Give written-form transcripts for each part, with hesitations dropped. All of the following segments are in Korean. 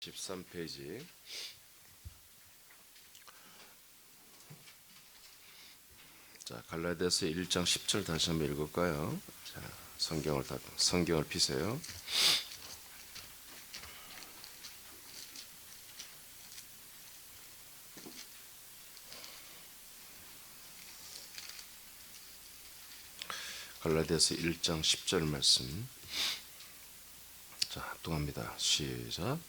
13페이지. 자, 갈라디아서 1장 10절 다시 한번 읽을까요? 자, 성경을 피세요. 갈라디아서 1장 10절 말씀. 자, 합동합니다. 시작.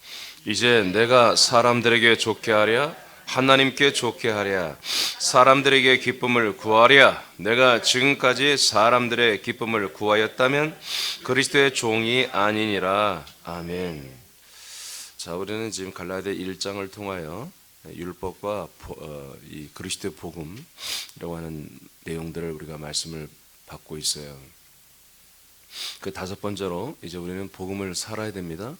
이제 내가 사람들에게 좋게 하랴 하나님께 좋게 하랴 사람들에게 기쁨을 구하랴. 내가 지금까지 사람들의 기쁨을 구하였다면 그리스도의 종이 아니니라. 아멘. 자, 우리는 지금 갈라디아 1장을 통하여 율법과 이 그리스도의 복음이라고 하는 내용들을 우리가 말씀을 받고 있어요. 그 다섯 번째로 이제 우리는 복음을 살아야 됩니다.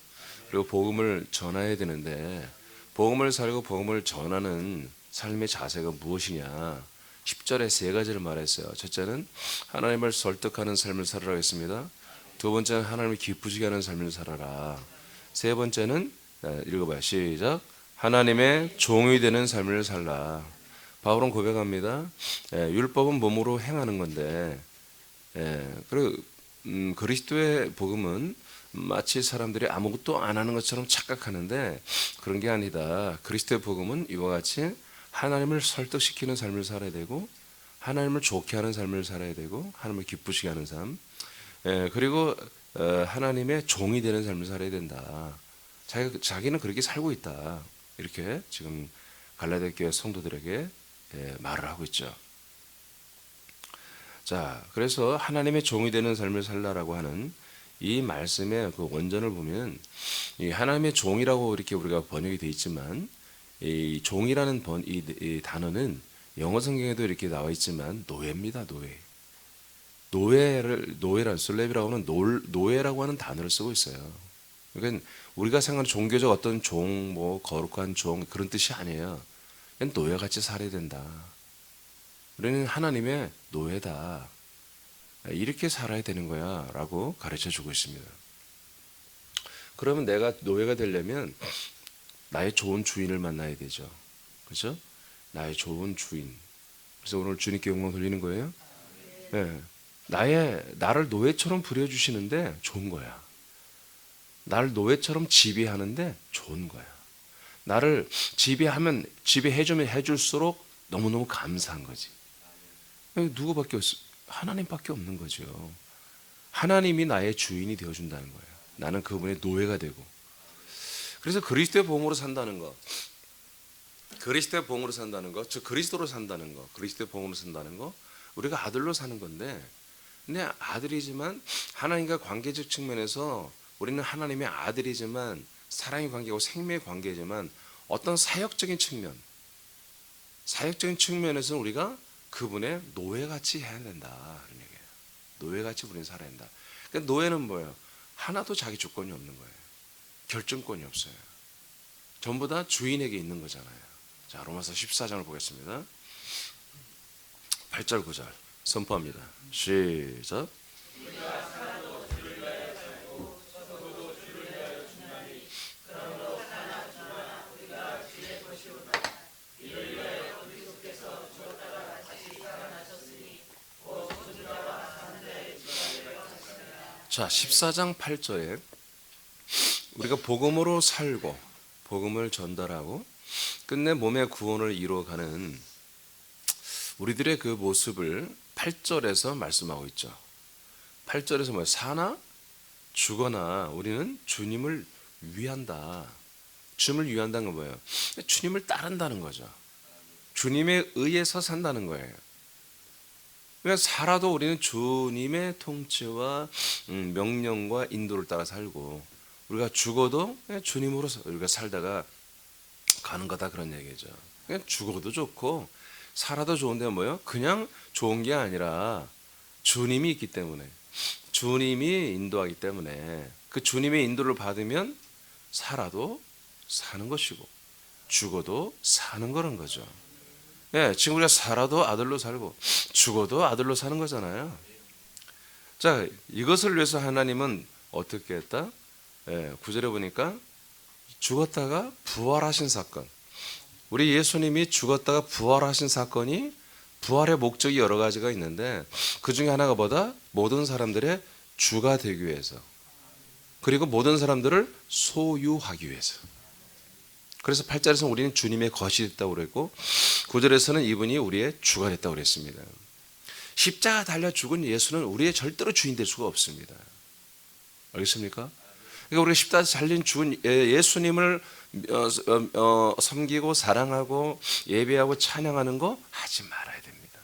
그리고 복음을 전해야 되는데, 복음을 살고 복음을 전하는 삶의 자세가 무엇이냐? 10절에 세 가지를 말했어요. 첫째는 하나님을 설득하는 삶을 살아라 했습니다. 두 번째는 하나님을 기쁘시게 하는 삶을 살아라. 세 번째는 읽어봐요. 시작. 하나님의 종이 되는 삶을 살라. 바울은 고백합니다. 율법은 몸으로 행하는 건데, 그리고 그리스도의 복음은 마치 사람들이 아무것도 안 하는 것처럼 착각하는데 그런 게 아니다. 그리스도의 복음은 이와 같이 하나님을 설득시키는 삶을 살아야 되고, 하나님을 좋게 하는 삶을 살아야 되고, 하나님을 기쁘시게 하는 삶, 그리고 하나님의 종이 되는 삶을 살아야 된다. 자기는 그렇게 살고 있다. 이렇게 지금 갈라디아 교회 성도들에게 말을 하고 있죠. 자, 그래서 하나님의 종이 되는 삶을 살라라고 하는 이 말씀의 그 원전을 보면, 이 하나님의 종이라고 이렇게 우리가 번역이 되어 있지만, 이 종이라는 이 단어는 영어 성경에도 이렇게 나와 있지만 노예입니다. 노예란 슬랩이라고 하는 노예라고 하는 단어를 쓰고 있어요. 그러니까 우리가 생각하는 종교적 어떤 종, 뭐 거룩한 종 그런 뜻이 아니에요. 그냥 노예같이 살아야 된다. 우리는 하나님의 노예다. 이렇게 살아야 되는 거야 라고 가르쳐 주고 있습니다. 그러면 내가 노예가 되려면 나의 좋은 주인을 만나야 되죠. 그렇죠? 나의 좋은 주인. 그래서 오늘 주님께 영광 돌리는 거예요. 네. 나를 노예처럼 부려주시는데 좋은 거야. 나를 노예처럼 지배하는데 좋은 거야. 나를 지배해주면 해줄수록 너무너무 감사한 거지. 누구밖에 없어? 하나님밖에 없는 거죠. 하나님이 나의 주인이 되어준다는 거예요. 나는 그분의 노예가 되고. 그래서 그리스도의 복음으로 산다는 것, 그리스도의 복음으로 산다는 것, 즉 그리스도로 산다는 것, 그리스도의 복음으로 산다는 것, 우리가 아들로 사는 건데, 근데 아들이지만 하나님과 관계적 측면에서 우리는 하나님의 아들이지만 사랑의 관계고 생명의 관계지만 어떤 사역적인 측면에서는 우리가 그분의 노예같이 해야 된다. 그런 얘기예요. 노예같이 우리는 살아야 된다. 그러니까 노예는 뭐예요? 하나도 자기 주권이 없는 거예요. 결정권이 없어요. 전부 다 주인에게 있는 거잖아요. 자, 로마서 14장을 보겠습니다. 8절 9절 선포합니다. 시작. 자, 14장 8절에 우리가 복음으로 살고 복음을 전달하고 끝내 몸의 구원을 이루어가는 우리들의 그 모습을 8절에서 말씀하고 있죠. 8절에서 뭐예요? 사나 죽거나 우리는 주님을 위한다. 주님을 위한다는 건 뭐예요? 주님을 따른다는 거죠. 주님에 의해서 산다는 거예요. 그러니까 살아도 우리는 주님의 통치와 명령과 인도를 따라 살고, 우리가 죽어도 주님으로 우리가 살다가 가는 거다, 그런 얘기죠. 그냥 죽어도 좋고 살아도 좋은데 뭐예요? 그냥 좋은 게 아니라 주님이 있기 때문에, 주님이 인도하기 때문에 그 주님의 인도를 받으면 살아도 사는 것이고 죽어도 사는 거는 거죠. 지금 우리가 살아도 아들로 살고 죽어도 아들로 사는 거잖아요. 자, 이것을 위해서 하나님은 어떻게 했다? 9절에 보니까 죽었다가 부활하신 사건. 우리 예수님이 죽었다가 부활하신 사건이 부활의 목적이 여러 가지가 있는데 그 중에 하나가 뭐다? 모든 사람들의 주가 되기 위해서. 그리고 모든 사람들을 소유하기 위해서. 그래서 8절에서는 우리는 주님의 것이 됐다고 그랬고 9절에서는 이분이 우리의 주가 됐다고 그랬습니다. 십자가 달려 죽은 예수는 우리의 절대로 주인 될 수가 없습니다. 알겠습니까? 그러니까 우리가 십자가 달린 죽은 예수님을 섬기고 사랑하고 예배하고 찬양하는 거 하지 말아야 됩니다.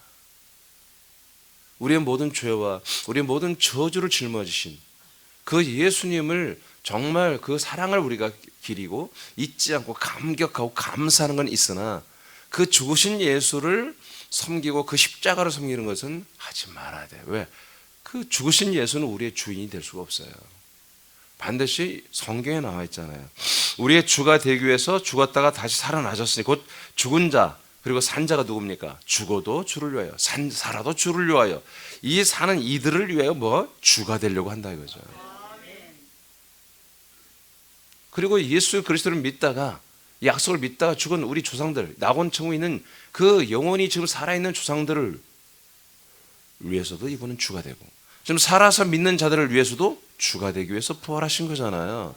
우리의 모든 죄와 우리의 모든 저주를 짊어지신 그 예수님을 정말 그 사랑을 우리가 기리고 잊지 않고 감격하고 감사하는 건 있으나 그 죽으신 예수를 섬기고 그 십자가를 섬기는 것은 하지 말아야 돼요. 왜? 그 죽으신 예수는 우리의 주인이 될 수가 없어요. 반드시 성경에 나와 있잖아요. 우리의 주가 되기 위해서 죽었다가 다시 살아나셨으니 곧 죽은 자 그리고 산 자가 누굽니까? 죽어도 주를 위하여 살아도 주를 위하여 이 사는 이들을 위하여 뭐? 주가 되려고 한다 이거죠. 그리고 예수 그리스도를 믿다가 약속을 믿다가 죽은 우리 조상들 낙원천국에 있는 그 영원히 지금 살아있는 조상들을 위해서도 이분은 주가 되고 지금 살아서 믿는 자들을 위해서도 주가 되기 위해서 부활하신 거잖아요.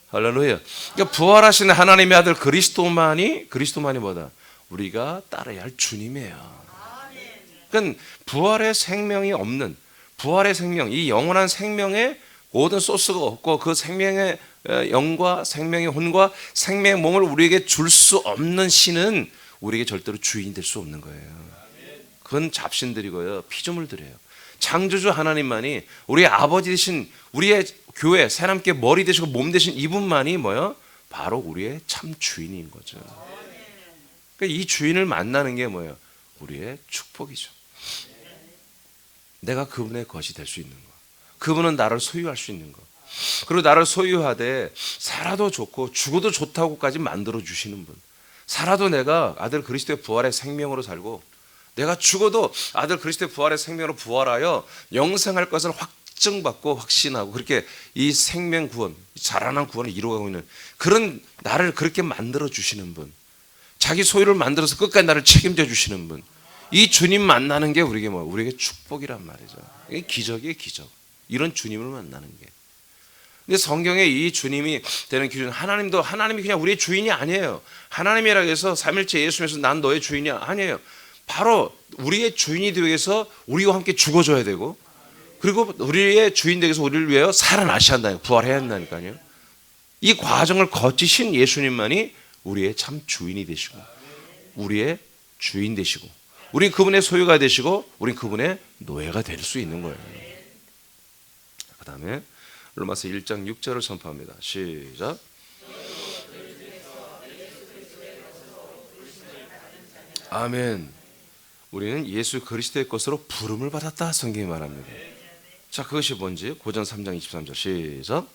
할렐루야. 그러니까 부활하신 하나님의 아들 그리스도만이 뭐다? 우리가 따라야 할 주님이에요. 그러니까 부활의 생명이 없는 부활의 생명, 이 영원한 생명의 모든 소스가 없고 그 생명의 영과 생명의 혼과 생명의 몸을 우리에게 줄 수 없는 신은 우리에게 절대로 주인이 될 수 없는 거예요. 그건 잡신들이고요. 피조물들이에요. 창조주 하나님만이 우리의 아버지 되신 우리의 교회 새남께 머리 되시고 몸 되신 이분만이 뭐요? 바로 우리의 참 주인인 거죠. 그러니까 이 주인을 만나는 게 뭐예요? 우리의 축복이죠. 내가 그분의 것이 될 수 있는 거. 그분은 나를 소유할 수 있는 거. 그리고 나를 소유하되 살아도 좋고 죽어도 좋다고까지 만들어 주시는 분. 살아도 내가 아들 그리스도의 부활의 생명으로 살고 내가 죽어도 아들 그리스도의 부활의 생명으로 부활하여 영생할 것을 확증받고 확신하고 그렇게 이 생명 구원, 자라난 구원을 이루어가고 있는 그런 나를 그렇게 만들어 주시는 분. 자기 소유를 만들어서 끝까지 나를 책임져 주시는 분. 이 주님 만나는 게 우리에게 뭐? 우리에게 축복이란 말이죠. 이게 기적이에요, 기적. 이런 주님을 만나는 게. 근데 성경에 이 주님이 되는 기준, 하나님이 그냥 우리의 주인이 아니에요. 하나님이라 해서 삼일째 예수님에서 난 너의 주인이 아니에요. 바로 우리의 주인이 되기 위해서 우리와 함께 죽어줘야 되고, 그리고 우리의 주인 되기 위해서 우리를 위하여 살아나셔야 한다니까, 부활해야 한다니까요. 이 과정을 거치신 예수님만이 우리의 참 주인이 되시고, 우리의 주인 되시고, 우린 그분의 소유가 되시고, 우린 그분의 노예가 될 수 있는 거예요. 그 다음에 로마서 1장 6절을 선포합니다. 시작. 아멘. 우리는 예수 그리스도의 것으로 부름을 받았다 성경이 말합니다. 자, 그것이 뭔지 고전 3장 23절 시작.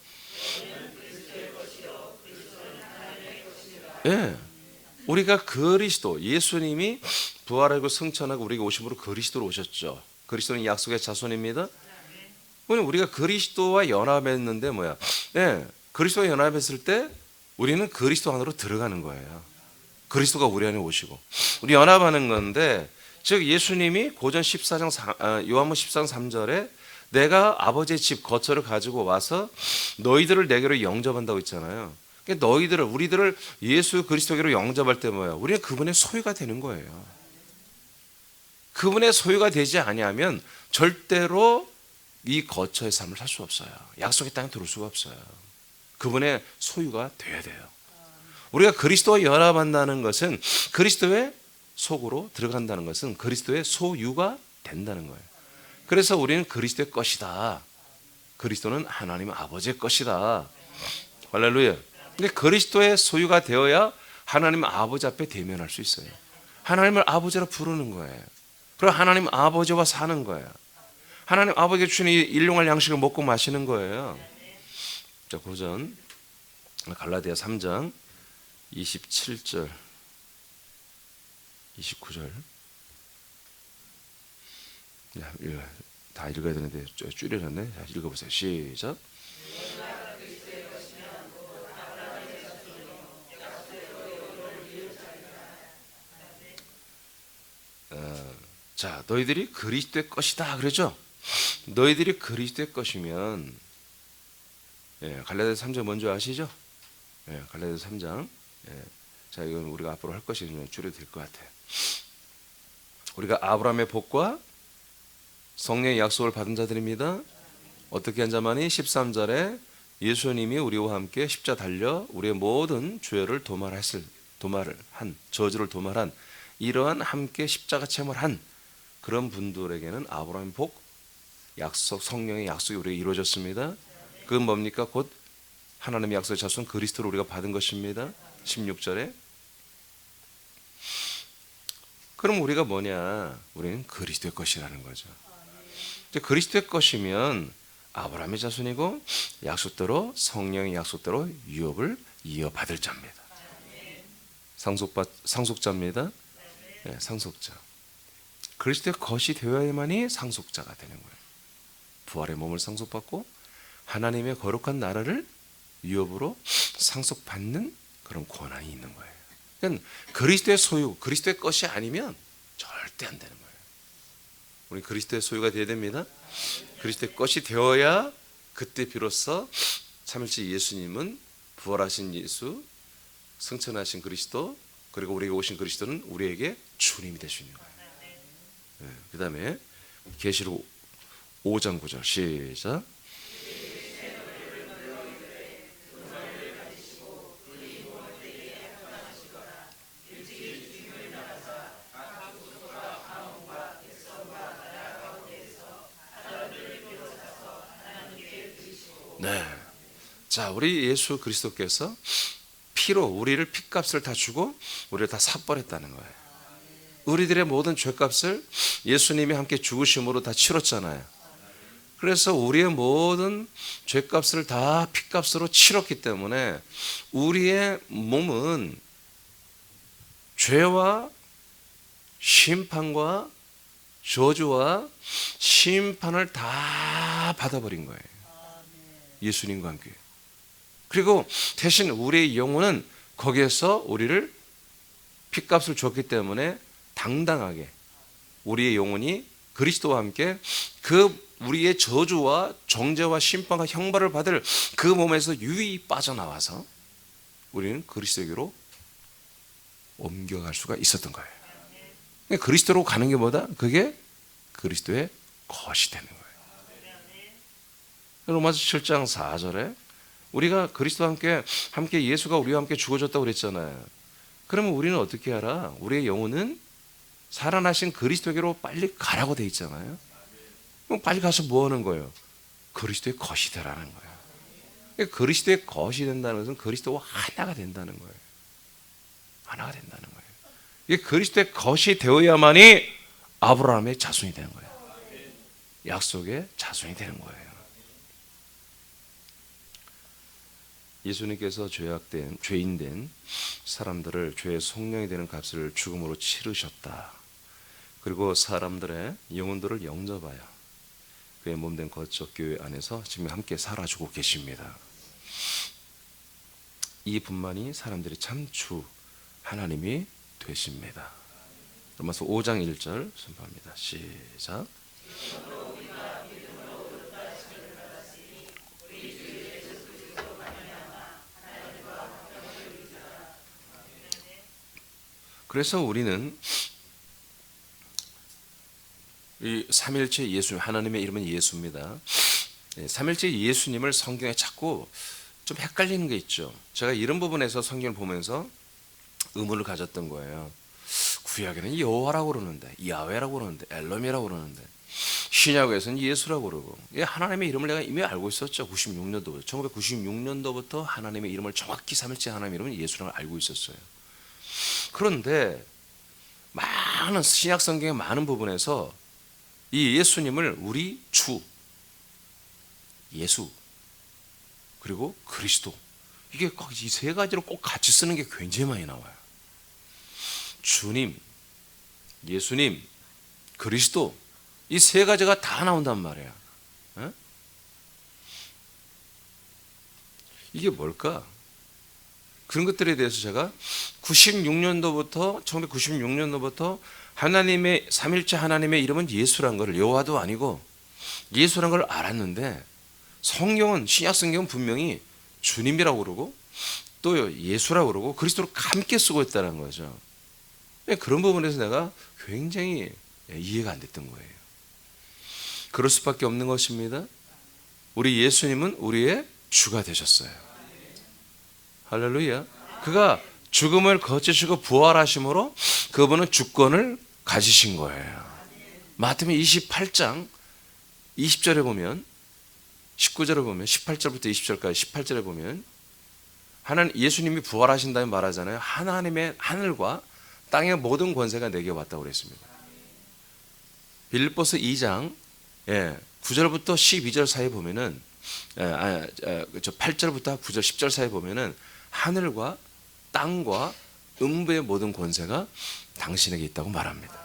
예, 우리가 그리스도 예수님이 부활하고 승천하고 우리에게 오심으로 그리스도로 오셨죠. 그리스도는 약속의 자손입니다. 우리가 그리스도와 연합했는데 뭐야? 네, 그리스도와 연합했을 때 우리는 그리스도 안으로 들어가는 거예요. 그리스도가 우리 안에 오시고 우리 연합하는 건데, 즉 예수님이 고전 14장 요한복음 14장 3절에 내가 아버지의 집 거처를 가지고 와서 너희들을 내게로 영접한다고 있잖아요. 그러니까 우리들을 예수 그리스도께로 영접할 때 뭐야? 우리는 그분의 소유가 되는 거예요. 그분의 소유가 되지 아니하면 절대로 이 거처의 삶을 살 수 없어요. 약속의 땅에 들어올 수가 없어요. 그분의 소유가 돼야 돼요. 우리가 그리스도와 연합한다는 것은, 그리스도의 속으로 들어간다는 것은 그리스도의 소유가 된다는 거예요. 그래서 우리는 그리스도의 것이다. 그리스도는 하나님 아버지의 것이다. 할렐루야. 근데 그리스도의 소유가 되어야 하나님 아버지 앞에 대면할 수 있어요. 하나님을 아버지라 부르는 거예요. 그리고 하나님 아버지와 사는 거예요. 하나님 아버지가 주신 이 일용할 양식을 먹고 마시는 거예요. 자, 고전 갈라디아 3장 27절 29절 다 읽어야 되는데 줄여놨네. 자, 읽어보세요. 시작. 자, 너희들이 그리스도의 것이다 그러죠. 너희들이 그리스도의 것이면, 갈라디아서 3장 먼저 아시죠? 갈라디아서 3장. 자, 이건 우리가 앞으로 할 것이 줄여도 될 것 같아요. 우리가 아브라함의 복과 성령의 약속을 받은 자들입니다. 어떻게 한 자만이? 13절에 예수님이 우리와 함께 십자 달려 우리의 모든 죄를 저주를 도말한 이러한 함께 십자가 체험을 한 그런 분들에게는 아브라함의 복, 약속, 성령의 약속이 우리에게 이루어졌습니다. 그건 뭡니까? 곧 하나님의 약속의 자손 그리스도를 우리가 받은 것입니다. 16절에. 그럼 우리가 뭐냐? 우리는 그리스도의 것이라는 거죠. 이제 그리스도의 것이면 아브라함의 자손이고 약속대로, 성령의 약속대로 유업을 이어받을 자입니다. 상속자입니다. 상속자. 그리스도의 것이 되어야만이 상속자가 되는 거예요. 부활의 몸을 상속받고 하나님의 거룩한 나라를 유업으로 상속받는 그런 권한이 있는 거예요. 그러니까 그리스도의 소유, 그리스도의 것이 아니면 절대 안 되는 거예요. 우리 그리스도의 소유가 되어야 됩니다. 그리스도의 것이 되어야 그때 비로소 삼일째 예수님은, 부활하신 예수, 승천하신 그리스도, 그리고 우리에게 오신 그리스도는 우리에게 주님이 될 수 있는 거예요. 그 다음에 계시록 5장 9절 시작. 네. 자, 우리 예수 그리스도께서 피로 우리를 핏값을 다 주고 우리를 다 삭버렸다는 거예요. 우리들의 모든 죄값을 예수님이 함께 죽으심으로 다 치렀잖아요. 그래서 우리의 모든 죄값을 다 핏값으로 치렀기 때문에 우리의 몸은 죄와 심판과 저주와 심판을 다 받아버린 거예요. 예수님과 함께. 그리고 대신 우리의 영혼은 거기에서 우리를 핏값을 줬기 때문에 당당하게 우리의 영혼이 그리스도와 함께 그 우리의 저주와 정죄와 심판과 형벌을 받을 그 몸에서 유유히 빠져나와서 우리는 그리스도에게로 옮겨갈 수가 있었던 거예요. 그리스도로 가는 게 뭐다? 그게 그리스도의 것이 되는 거예요. 로마서 7장 4절에 우리가 그리스도와 함께 예수가 우리와 함께 죽어졌다고 그랬잖아요. 그러면 우리는 어떻게 하라? 우리의 영혼은 살아나신 그리스도에게로 빨리 가라고 돼 있잖아요. 그럼 빨리 가서 뭐 하는 거예요? 그리스도의 것이 되라는 거예요. 그리스도의 것이 된다는 것은 그리스도와 하나가 된다는 거예요. 하나가 된다는 거예요. 이게 그리스도의 것이 되어야만이 아브라함의 자손이 되는 거예요. 약속의 자손이 되는 거예요. 예수님께서 죄인된 사람들을 죄의 속량이 되는 값을 죽음으로 치르셨다. 그리고 사람들의 영혼들을 영접하여 그의 몸된 거룩 교회 안에서 지금 함께 살아주고 계십니다. 이 분만이 사람들이 참 주 하나님이 되십니다. 로마서 5장 1절 선포합니다. 시작. 그래서 우리는 이 삼일체 예수, 하나님의 이름은 예수입니다. 삼일체 예수님을 성경에 자꾸 좀 헷갈리는 게 있죠. 제가 이런 부분에서 성경을 보면서 의문을 가졌던 거예요. 구약에는 여호와라고 그러는데, 야훼라고 그러는데, 엘롬이라고 그러는데, 신약에서는 예수라고 그러고, 하나님의 이름을 내가 이미 알고 있었죠. 96년도부터 1996년도부터 하나님의 이름을 정확히 삼일째 하나님의 이름은 예수라고 알고 있었어요. 그런데 많은 신약 성경의 많은 부분에서 이 예수님을 우리 주, 예수, 그리고 그리스도, 이게 이 세 가지로 꼭 같이 쓰는 게 굉장히 많이 나와요. 주님, 예수님, 그리스도, 이 세 가지가 다 나온단 말이야. 이게 뭘까? 그런 것들에 대해서 제가 1996년도부터 하나님의 삼일째 하나님의 이름은 예수란 걸, 여호와도 아니고 예수란 걸 알았는데, 성경은, 신약 성경은 분명히 주님이라고 그러고 또 예수라고 그러고 그리스도로 함께 쓰고 있다는 거죠. 그런 부분에서 내가 굉장히 이해가 안 됐던 거예요. 그럴 수밖에 없는 것입니다. 우리 예수님은 우리의 주가 되셨어요. 할렐루야. 그가 죽음을 거치시고 부활하심으로 그분은 주권을 가지신 거예요. 마태복음 28장 20절에 보면, 19절에 보면, 18절부터 20절까지 18절에 보면 하나님, 예수님이 부활하신 다음에 말하잖아요. 하나님의 하늘과 땅의 모든 권세가 내게 왔다고 그랬습니다. 빌립보서 2장 9절부터 12절 사이에 보면은 8절부터 9절 10절 사이에 보면은 하늘과 땅과 음부의 모든 권세가 당신에게 있다고 말합니다.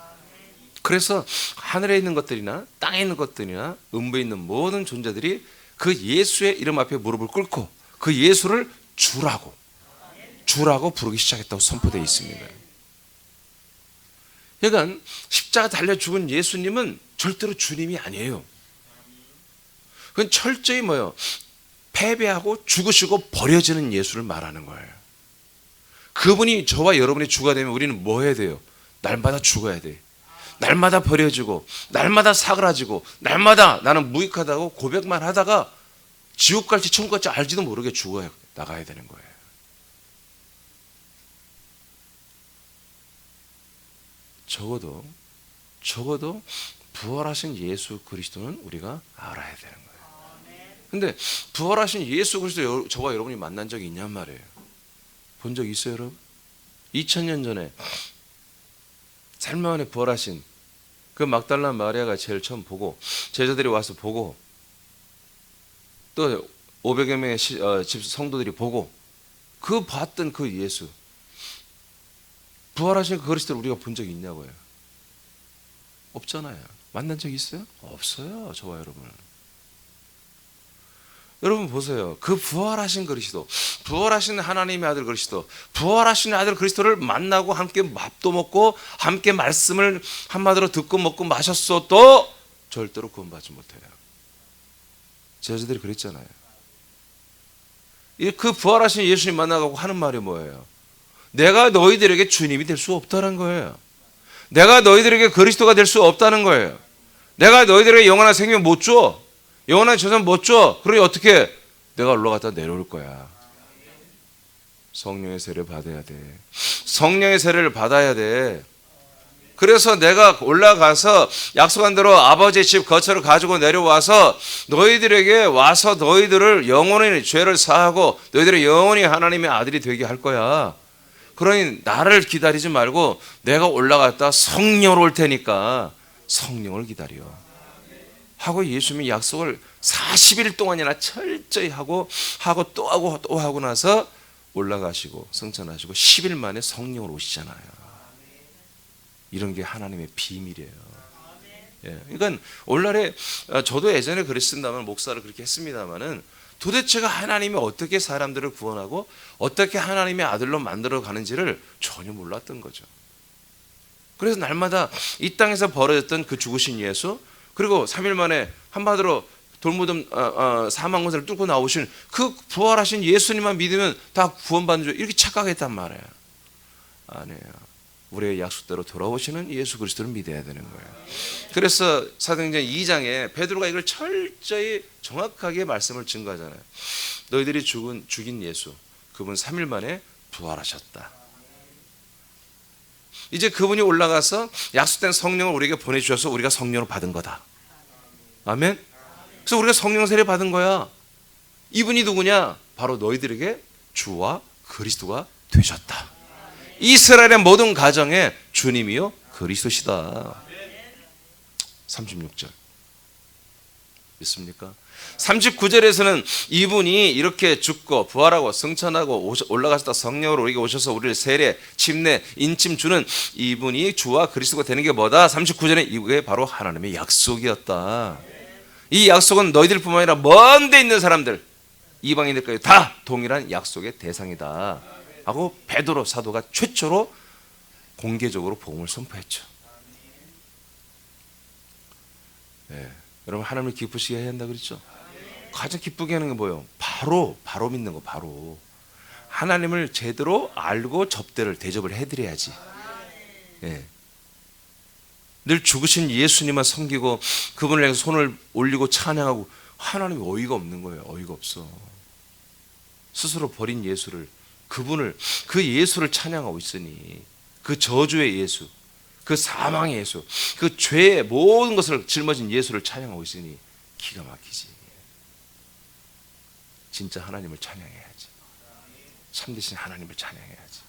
그래서 하늘에 있는 것들이나 땅에 있는 것들이나 음부에 있는 모든 존재들이 그 예수의 이름 앞에 무릎을 꿇고 그 예수를 주라고 부르기 시작했다고 선포되어 있습니다. 그러니까 십자가 달려 죽은 예수님은 절대로 주님이 아니에요. 그건 철저히 뭐예요? 패배하고 죽으시고 버려지는 예수를 말하는 거예요. 그분이 저와 여러분의 주가 되면 우리는 뭐 해야 돼요? 날마다 죽어야 돼. 날마다 버려지고, 날마다 사그라지고, 날마다 나는 무익하다고 고백만 하다가 지옥 갈지 천국 갈지 알지도 모르게 죽어야 나가야 되는 거예요. 적어도 부활하신 예수 그리스도는 우리가 알아야 되는 거예요. 근데 부활하신 예수 그리스도 저와 여러분이 만난 적이 있냔 말이에요. 본 적 있어요, 여러분? 2000년 전에 삶 안에 부활하신 그 막달라 마리아가 제일 처음 보고, 제자들이 와서 보고, 또 500여 명의 집 성도들이 보고, 그 봤던 그 예수, 부활하신 그 그리스도를 우리가 본 적이 있냐고요? 없잖아요. 만난 적 있어요? 없어요. 저와 여러분은. 여러분 보세요. 그 부활하신 그리스도, 부활하신 하나님의 아들 그리스도, 부활하신 아들 그리스도를 만나고 함께 밥도 먹고 함께 말씀을 한마디로 듣고 먹고 마셨어도 절대로 구원받지 못해요. 제자들이 그랬잖아요. 그 부활하신 예수님 만나고 하는 말이 뭐예요? 내가 너희들에게 주님이 될 수 없다는 거예요. 내가 너희들에게 그리스도가 될 수 없다는 거예요. 내가 너희들에게 영원한 생명 못 줘. 영원한 재산 못 줘. 그러니 어떻게? 내가 올라갔다 내려올 거야. 성령의 세례를 받아야 돼. 성령의 세례를 받아야 돼. 그래서 내가 올라가서 약속한 대로 아버지의 집 거처를 가지고 내려와서 너희들에게 와서 너희들을 영원히 죄를 사하고 너희들을 영원히 하나님의 아들이 되게 할 거야. 그러니 나를 기다리지 말고 내가 올라갔다 성령으로 올 테니까 성령을 기다려 하고 예수님이 약속을 40일 동안이나 철저히 하고 또 하고 나서 올라가시고 승천하시고 10일 만에 성령으로 오시잖아요. 이런 게 하나님의 비밀이에요. 그러니까 오늘날에 저도 예전에 그랬습니다만, 목사를 그렇게 했습니다마는, 도대체가 하나님이 어떻게 사람들을 구원하고 어떻게 하나님의 아들로 만들어 가는지를 전혀 몰랐던 거죠. 그래서 날마다 이 땅에서 벌어졌던 그 죽으신 예수, 그리고 3일 만에 한마디로 돌무덤 사망 권세를 뚫고 나오신 그 부활하신 예수님만 믿으면 다 구원받는 줄 이렇게 착각했단 말이에요. 아니에요. 우리의 약속대로 돌아오시는 예수 그리스도를 믿어야 되는 거예요. 그래서 사도행전 2장에 베드로가 이걸 철저히 정확하게 말씀을 증거하잖아요. 너희들이 죽인 예수, 그분 3일 만에 부활하셨다. 이제 그분이 올라가서 약속된 성령을 우리에게 보내주셔서 우리가 성령을 받은 거다. 아멘. 그래서 우리가 성령 세례 받은 거야. 이분이 누구냐? 바로 너희들에게 주와 그리스도가 되셨다. 이스라엘의 모든 가정에 주님이요 그리스도시다. 36절 믿습니까? 39절에서는 이분이 이렇게 죽고 부활하고 승천하고 올라가셨다 성령으로 우리에게 오셔서 우리를 세례, 침례, 인침 주는 이분이 주와 그리스도가 되는 게 뭐다? 39절에 이게 바로 하나님의 약속이었다. 이 약속은 너희들뿐만 아니라 먼 데 있는 사람들, 이방인들까지 다 동일한 약속의 대상이다 하고 베드로 사도가 최초로 공개적으로 복음을 선포했죠. 예. 여러분 하나님을 기쁘시게 해야 한다 그랬죠? 가장 기쁘게 하는 게 뭐예요? 바로 믿는 거. 바로 하나님을 제대로 알고 대접을 해드려야지. 예. 늘 죽으신 예수님만 섬기고 그분을 향해서 손을 올리고 찬양하고 하나님이 어이가 없는 거예요. 어이가 없어. 스스로 버린 예수를, 그 예수를 찬양하고 있으니, 그 저주의 예수, 그 사망의 예수, 그 죄의 모든 것을 짊어진 예수를 찬양하고 있으니 기가 막히지. 진짜 하나님을 찬양해야지. 참되신 하나님을 찬양해야지.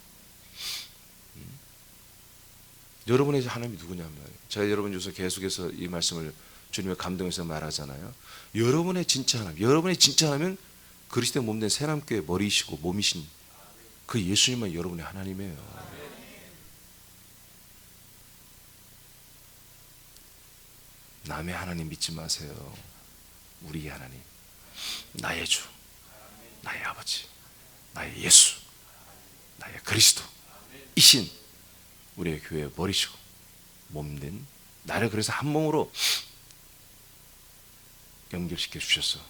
여러분의 하나님이 누구냐면, 제가 여러분 요새 계속해서 이 말씀을 주님의 감동에서 말하잖아요. 여러분의 진짜 하나님은 그리스도의 몸된 새남교의 머리이시고 몸이신 그 예수님만 여러분의 하나님이에요. 남의 하나님 믿지 마세요. 우리의 하나님, 나의 주, 나의 아버지, 나의 예수, 나의 그리스도이신 우리의 교회의 머리시고 몸된 나를 그래서 한 몸으로 연결시켜 주셔서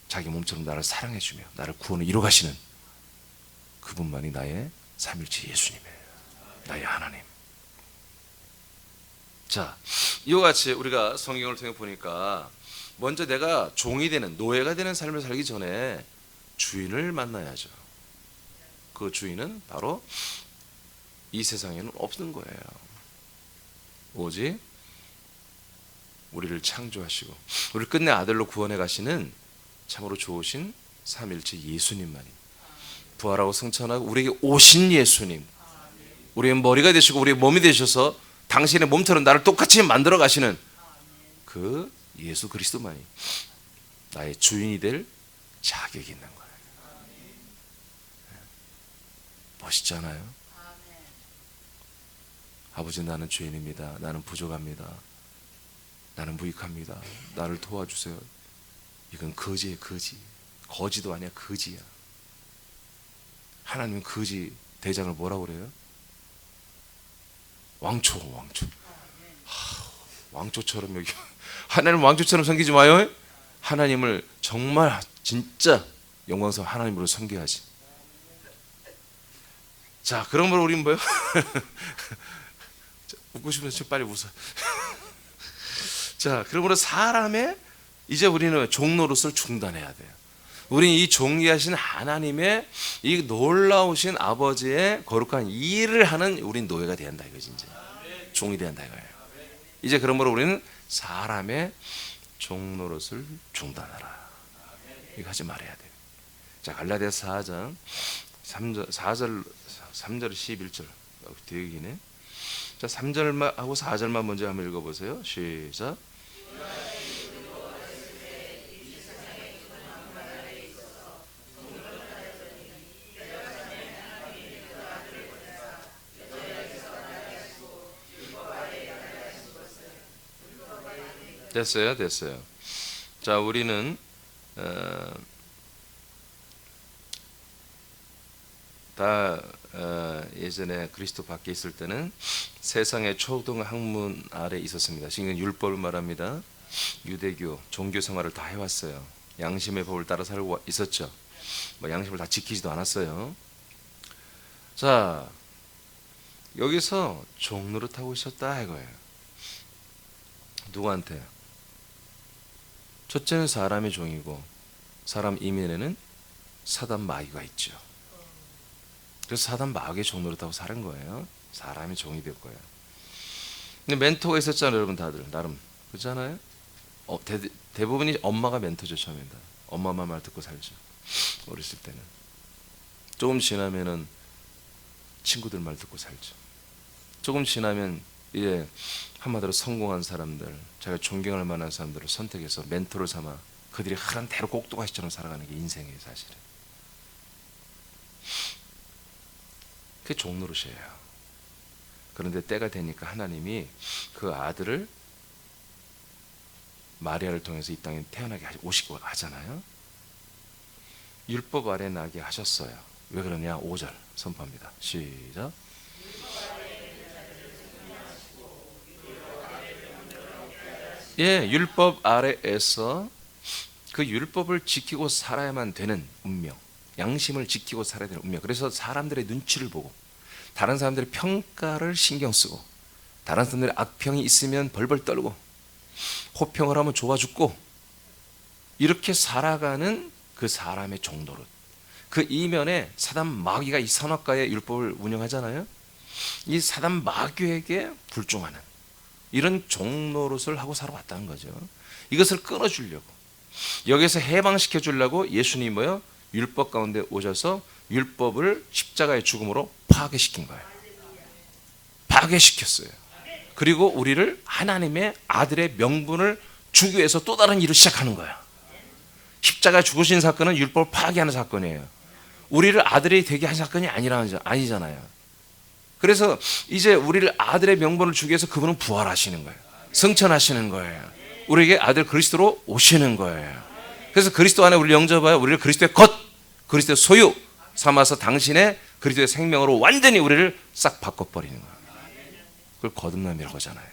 자기 몸처럼 나를 사랑해 주며 나를 구원을 이뤄 가시는 그분만이 나의 삼일체 예수님이에요. 나의 하나님. 자, 이와 같이 우리가 성경을 통해 보니까 먼저 내가 종이 되는, 노예가 되는 삶을 살기 전에 주인을 만나야죠. 그 주인은 바로 이 세상에는 없는 거예요. 오직 우리를 창조하시고 우리를 끝내 아들로 구원해 가시는 참으로 좋으신 삼일체 예수님만이, 부활하고 승천하고 우리에게 오신 예수님, 우리의 머리가 되시고 우리의 몸이 되셔서 당신의 몸처럼 나를 똑같이 만들어 가시는 그 예수 그리스도만이 나의 주인이 될 자격이 있는 거예요. 멋있잖아요. 아버지, 나는 죄인입니다. 나는 부족합니다. 나는 무익합니다. 나를 도와주세요. 이건 거지예요. 거지도 아니야. 거지야. 하나님은 거지 대장을 뭐라고 그래요? 왕초. 왕초처럼 여기 하나님 왕초처럼 섬기지 마요. 하나님을 정말 진짜 영광스러운 하나님으로 섬겨야지. 자, 그러므로 우리는 뭐요? 웃고 싶으면 빨리 웃어. 자, 그러므로 사람의 이제 우리는 종노릇을 중단해야 돼요. 우리는 이 존귀하신 하나님의 이 놀라우신 아버지의 거룩한 일을 하는 우린 노예가 돼야 한다 이거지. 이제 종이 돼야 한다 이거예요. 이제 그러므로 우리는 사람의 종노릇을 중단하라. 이거 하지 말아야 돼요. 자, 갈라디아서 4장 3절 11절 뒤에 기네. 자, 3절하고 4절만 먼저 한번 읽어보세요. 시작. 됐어요. 자, 우리는 예전에 그리스도 밖에 있을 때는 세상의 초등 학문 아래 있었습니다. 지금 율법을 말합니다. 유대교 종교 생활을 다 해왔어요. 양심의 법을 따라 살고 있었죠. 뭐 양심을 다 지키지도 않았어요. 자, 여기서 종노릇하고 있었다 이거예요. 누구한테? 첫째는 사람의 종이고, 사람 이면에는 사단 마귀가 있죠. 그래서 사단 마귀의 종노릇하고 사는 거예요. 사람의 종이 될 거예요. 근데 멘토가 있었잖아요, 여러분 다들 나름 그렇잖아요. 대부분이 엄마가 멘토죠. 처음에는 엄마 말 듣고 살죠. 어렸을 때는 조금 지나면은 친구들 말 듣고 살죠. 조금 지나면 이제 한마디로 성공한 사람들, 자기가 존경할 만한 사람들을 선택해서 멘토를 삼아 그들이 하란 대로 꼭두가시처럼 살아가는 게 인생이에요, 사실은. 그게 종노릇이에요. 그런데 때가 되니까 하나님이 그 아들을 마리아를 통해서 이 땅에 태어나게 오시고 하잖아요. 율법 아래 나게 하셨어요. 왜 그러냐? 5절 선포합니다. 시작. 예, 율법 아래에서 그 율법을 지키고 살아야만 되는 운명, 양심을 지키고 살아야 되는 운명. 그래서 사람들의 눈치를 보고 다른 사람들의 평가를 신경 쓰고 다른 사람들의 악평이 있으면 벌벌 떨고 호평을 하면 좋아 죽고 이렇게 살아가는 그 사람의 종노릇. 그 이면에 사단 마귀가 이 선악과의 율법을 운영하잖아요. 이 사단 마귀에게 불종하는 이런 종노릇을 하고 살아왔다는 거죠. 이것을 끊어주려고 여기서 해방시켜 주려고 예수님이 뭐요? 율법 가운데 오셔서 율법을 십자가의 죽음으로 파괴시킨 거예요. 파괴시켰어요. 그리고 우리를 하나님의 아들의 명분을 주기 위해서 또 다른 일을 시작하는 거야. 십자가에 죽으신 사건은 율법을 파괴하는 사건이에요. 우리를 아들이 되게 한 사건이 아니잖아요. 그래서 이제 우리를 아들의 명분을 주기 위해서 그분은 부활하시는 거예요. 승천하시는 거예요. 우리에게 아들 그리스도로 오시는 거예요. 그래서 그리스도 안에 우리를 영접하여 우리를 그리스도의 것, 그리스도의 소유 삼아서 당신의 그리스도의 생명으로 완전히 우리를 싹 바꿔버리는 거예요. 그걸 거듭남이라고 하잖아요.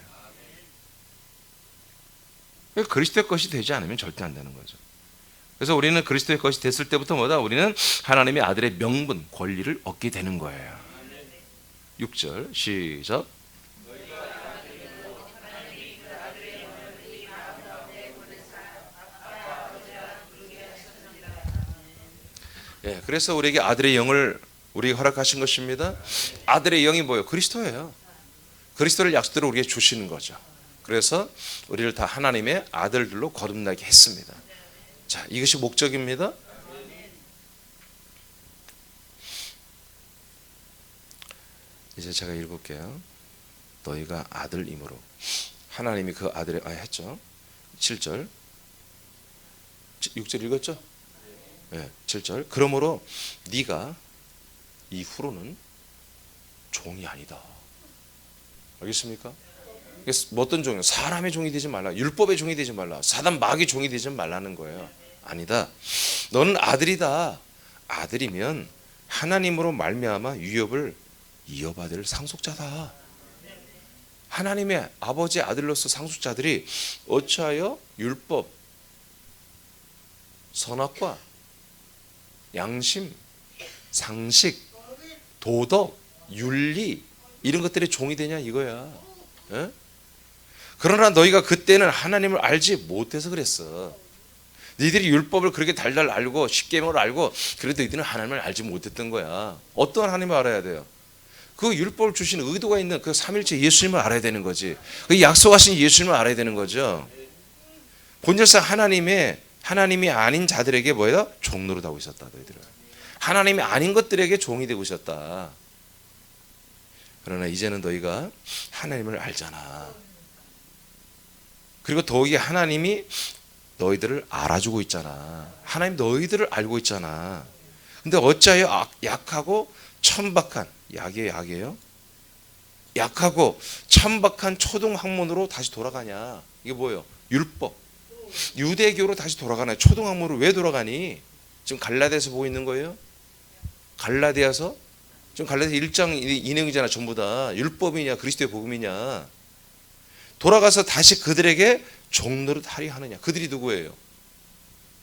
그리스도의 것이 되지 않으면 절대 안 되는 거죠. 그래서 우리는 그리스도의 것이 됐을 때부터 뭐다? 우리는 하나님의 아들의 명분, 권리를 얻게 되는 거예요. 6절 시작. 예, 그래서 우리에게 아들의 영을 우리에게 허락하신 것입니다. 아들의 영이 뭐예요? 그리스도예요. 그리스도를 약속대로 우리에게 주시는 거죠. 그래서 우리를 다 하나님의 아들들로 거듭나게 했습니다. 자, 이것이 목적입니다. 이제 제가 읽을게요. 너희가 아들이므로 하나님이 그 아들의 했죠. 7절 6절 읽었죠? 네, 7절 그러므로 네가 이후로는 종이 아니다. 알겠습니까? 어떤 종이요? 사람의 종이 되지 말라. 율법의 종이 되지 말라. 사단 마귀의 종이 되지 말라는 거예요. 아니다. 너는 아들이다. 아들이면 하나님으로 말미암아 유업을 이어받을 상속자다. 하나님의 아버지의 아들로서 상속자들이 어찌하여 율법, 선악과, 양심, 상식, 도덕, 윤리 이런 것들의 종이 되냐 이거야. 에? 그러나 너희가 그때는 하나님을 알지 못해서 그랬어. 너희들이 율법을 그렇게 달달 알고 십계명을 알고 그래도 너희들은 하나님을 알지 못했던 거야. 어떤 하나님을 알아야 돼요? 그 율법을 주신 의도가 있는 그 삼일째 예수님을 알아야 되는 거지. 그 약속하신 예수님을 알아야 되는 거죠. 본질상 하나님이 아닌 자들에게 뭐예요? 종노릇 하고 있었다. 너희들은 하나님이 아닌 것들에게 종이 되고 있었다. 그러나 이제는 너희가 하나님을 알잖아. 그리고 더욱이 하나님이 너희들을 알아주고 있잖아. 하나님 너희들을 알고 있잖아. 근데 어찌하여 약하고 천박한 약이에요? 약하고 천박한 초등학문으로 다시 돌아가냐? 이게 뭐예요? 율법. 유대교로 다시 돌아가나? 초등학문으로 왜 돌아가니? 지금 갈라디아서 보고 있는 거예요? 갈라디아서? 지금 갈라디아 1장 이 내용이잖아. 전부 다 율법이냐 그리스도의 복음이냐. 돌아가서 다시 그들에게 종노릇 하려 하느냐. 그들이 누구예요?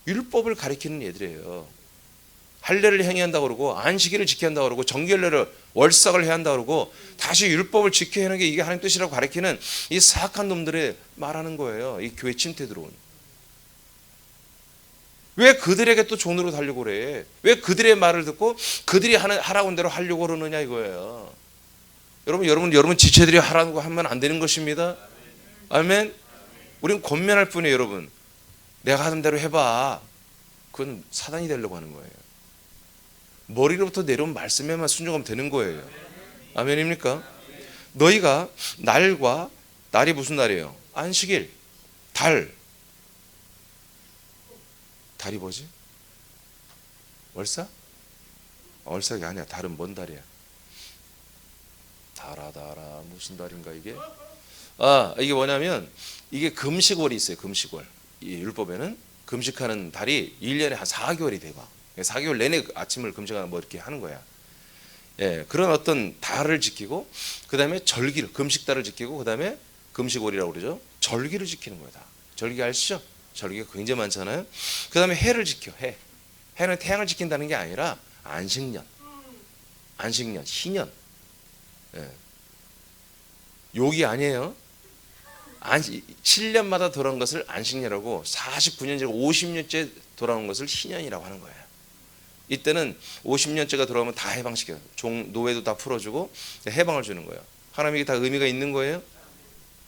율법을 가리키는 애들이에요. 할례를 행해야 한다고 그러고 안식일을 지켜야 한다고 그러고 정결례를 월삭을 해야 한다고 그러고 다시 율법을 지켜야 하는 게 이게 하나님 뜻이라고 가리키는 이 사악한 놈들의 말하는 거예요. 이 교회 침퇴 들어온. 왜 그들에게 또 종노릇 하려고 그래? 왜 그들의 말을 듣고 그들이 하라고 한 대로 하려고 그러느냐 이거예요. 여러분 지체들이 하라고 하면 안 되는 것입니다. 아멘. 우리는 권면할 뿐이에요. 여러분 내가 하는 대로 해봐. 그건 사단이 되려고 하는 거예요. 머리로부터 내려온 말씀에만 순종하면 되는 거예요. 아멘입니까? 너희가 날이 무슨 날이에요? 안식일, 달이 뭐지? 월사? 월삭이 아니야. 달은 뭔 달이야? 달아 무슨 달인가 이게? 이게 뭐냐면 이게 금식월이 있어요. 금식월. 이 율법에는 금식하는 달이 1년에 한 4개월이 되고 4개월 내내 아침을 금식하는 뭐 이렇게 하는 거야. 예, 그런 어떤 달을 지키고 그 다음에 절기를 금식달을 지키고 그 다음에 금식월이라고 그러죠. 절기를 지키는 거다. 절기 아시죠? 절기가 굉장히 많잖아요. 그 다음에 해를 지켜. 해는 태양을 지킨다는 게 아니라 안식년, 희년. 예. 욕이 아니에요. 7년마다 돌아온 것을 안식년이라고, 49년째 50년째 돌아온 것을 희년이라고 하는 거예요. 이때는 50년째가 돌아오면 다 해방시켜요. 노예도 다 풀어주고 해방을 주는 거예요. 하나님에게 다 의미가 있는 거예요.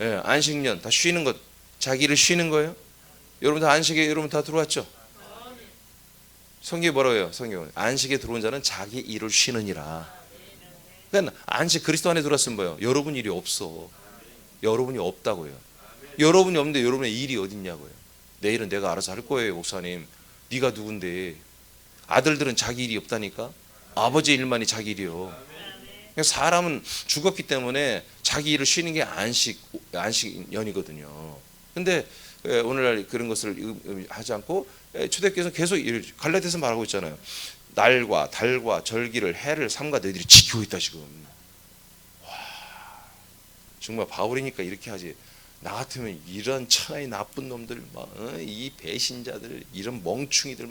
예, 안식년 다 쉬는 것, 자기를 쉬는 거예요. 여러분 다 안식에 여러분 다 들어왔죠? 성경이 뭐라고 해요? 성경은 안식에 들어온 자는 자기 일을 쉬느니라. 그러니까 안식, 그리스도 안에 들어왔으면 뭐예요? 여러분 일이 없어. 여러분이 없다고요. 여러분이 없는데 여러분의 일이 어딨냐고요. 내일은 내가 알아서 할 거예요. 목사님, 네가 누군데. 아들들은 자기 일이 없다니까. 아버지 일만이 자기 일이요. 사람은 죽었기 때문에 자기 일을 쉬는 게 안식년이거든요. 근데 오늘날 그런 것을 하지 않고 초대교회에서 계속 갈라디아서 말하고 있잖아요. 날과 달과 절기를, 해를 삼가 너희들이 지키고 있다 지금. 와, 정말 바울이니까 이렇게 하지. 나 같으면 이런 천하의 나쁜 놈들, 이 배신자들, 이런 멍충이들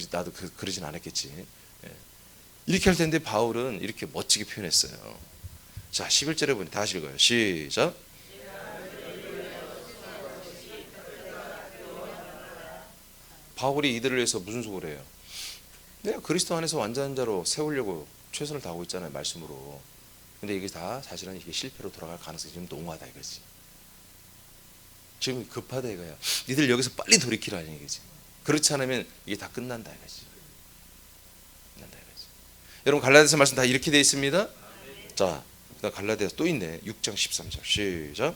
나도 그러진 않았겠지. 이렇게 할 텐데 바울은 이렇게 멋지게 표현했어요. 자, 11절에 보니 다시 읽어요. 시작. 바울이 이들을 위해서 무슨 수고를 해요? 내가 그리스도 안에서 완전한 자로 세우려고 최선을 다하고 있잖아요, 말씀으로. 근데 이게 다 사실은 이게 실패로 돌아갈 가능성이 좀 농후하다 이거지. 지금 급하다 이거야. 니들 여기서 빨리 돌이키라는 얘기지. 그렇지 않으면 이게 다 끝난다 이거지. 여러분 갈라디아서 말씀 다 이렇게 되어 있습니다. 자, 갈라디아서 또 있네. 6장 13절 시작.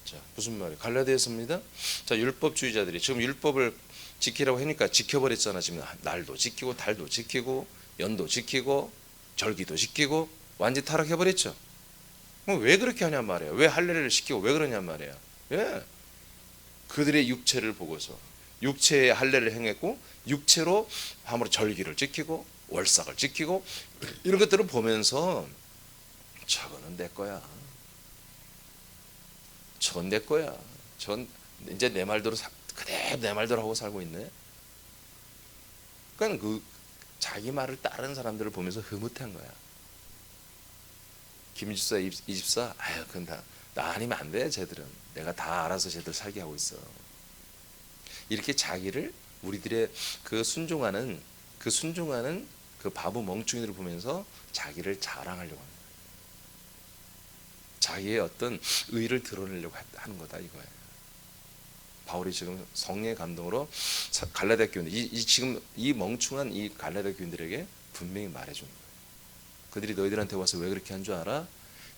자, 무슨 말이에요? 갈라디아서입니다. 자, 율법주의자들이 지금 율법을 지키라고 하니까 지켜버렸잖아. 지금 날도 지키고 달도 지키고 연도 지키고 절기도 지키고 완전히 타락해버렸죠. 왜 그렇게 하냔 말이에요. 왜 할례를 시키고 왜 그러냔 말이에요. 예. 그들의 육체를 보고서 육체의 할례를 행했고 육체로 함으로 절기를 지키고 월삭을 지키고 이런 것들을 보면서 저거는 내 거야. 저건 내 거야. 전 이제 내 말대로 그대로 내 말대로 하고 살고 있네. 그러니까 그 자기 말을 따르는 사람들을 보면서 흐뭇한 거야. 김집사, 이집사, 아유, 그건 나 아니면 안 돼. 쟤들은 내가 다 알아서 쟤들 살게 하고 있어. 이렇게 자기를 우리들의 그 순종하는 그 바보 멍충이들을 보면서 자기를 자랑하려고 하는 거예요. 자기의 어떤 의를 드러내려고 하는 거다 이거예요. 바울이 지금 성령의 감동으로 갈라디아 교인들, 지금 이 멍충한 이 갈라디아 교인들에게 분명히 말해주는 거예요. 그들이 너희들한테 와서 왜 그렇게 한 줄 알아?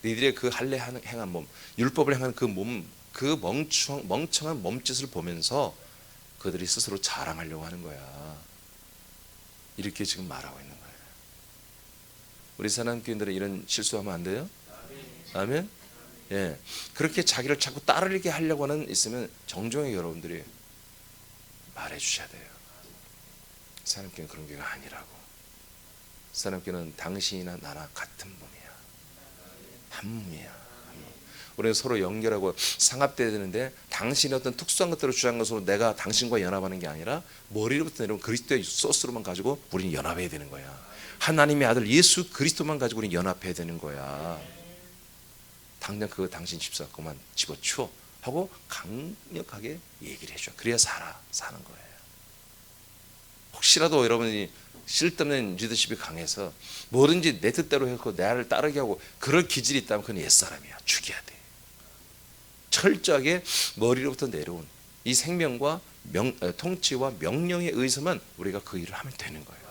너희들의 그 할례 행한 몸, 율법을 행한 그 몸, 그 멍청한 몸짓을 보면서 그들이 스스로 자랑하려고 하는 거야. 이렇게 지금 말하고 있는 거예요. 우리 사랑교인들은 이런 실수하면 안 돼요? 아멘. 예, 그렇게 자기를 자꾸 따르게 하려고 하는 있으면 정중히 여러분들이 말해주셔야 돼요. 사랑교회는 그런 교회가 아니라고. 사랑교회는 당신이나 나나 같은 몸이야. 한 몸이야. 우리는 서로 연결하고 상합돼야 되는데 당신의 어떤 특수한 것들을 주장한 것으로 내가 당신과 연합하는 게 아니라 머리로부터 내려온 그리스도의 소스로만 가지고 우리는 연합해야 되는 거야. 하나님의 아들 예수 그리스도만 가지고 우리는 연합해야 되는 거야. 당장 그거 당신 집사 그만 집어치워 하고 강력하게 얘기를 해줘. 그래야 사는 거예요. 혹시라도 여러분이 쓸데없는 리더십이 강해서 뭐든지 내 뜻대로 해서 나를 따르게 하고 그럴 기질이 있다면 그건 옛사람이야. 죽여야 돼. 철저하게 머리로부터 내려온 이 생명과 통치와 명령에 의해서만 우리가 그 일을 하면 되는 거예요.